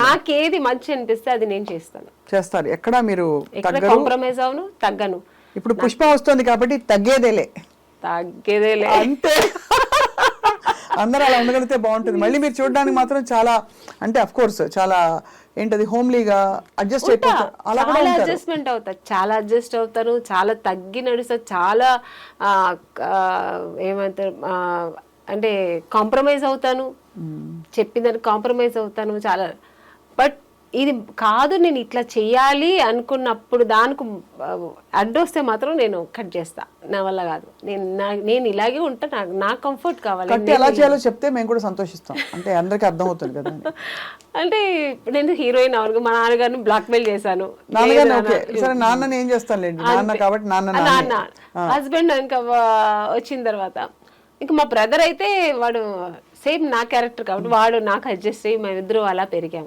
నాకేది మంచి అనిపిస్తే అది నేను చేస్తారు. ఎక్కడ మీరు ఎక్కడ కాంప్రమైజ్ అవును, తగ్గను. ఇప్పుడు పుష్ప వస్తుంది కాబట్టి తగ్గేదేలే అంతే. అందరూ అలా ఉండగలిగితే బాగుంటుంది. మళ్ళీ మీరు చూడడానికి మాత్రం చాలా అంటే అఫ్ కోర్స్ చాలా ఏంటది హోమ్లీగా అడ్జస్ట్ అయిపోతారు. అలా కూడా చాలా అడ్జస్ట్ అవుతాను, చాలా తగ్గి నడుస్తాను, చాలా ఏమంటారు అంటే కాంప్రమైజ్ అవుతాను, చెప్పిందని కాంప్రమైజ్ అవుతాను చాలా. బట్ ఇది కాదు నేను ఇట్లా చెయ్యాలి అనుకున్నప్పుడు దానికి అడ్డొస్తే మాత్రం నేను కట్ చేస్తా. నా వల్ల కాదు, నేను ఇలాగే ఉంటా, నా కంఫర్ట్ కావాలి. ఎలా చేయాలో చెప్తే మేము కూడా సంతోషిస్తాం, అంటే అందరికీ అర్థం అవుతుంది కదా. అంటే నేను హీరోయిన్ అవును, మా నాన్నగారిని బ్లాక్ మెయిల్ చేశాను. నాన్నగారిని ఓకే సరే, నాన్నని ఏం చేస్తానులేండి, నాన్న కాబట్టి నాన్న. హస్బెండ్ ఇంకా వచ్చిన తర్వాత ఇంకా మా బ్రదర్ అయితే వాడు సేమ్ నా క్యారెక్టర్ కాబట్టి వాడు నాకు అడ్జస్ట్ అయ్యి మేమిద్దరు అలా పెరిగాం.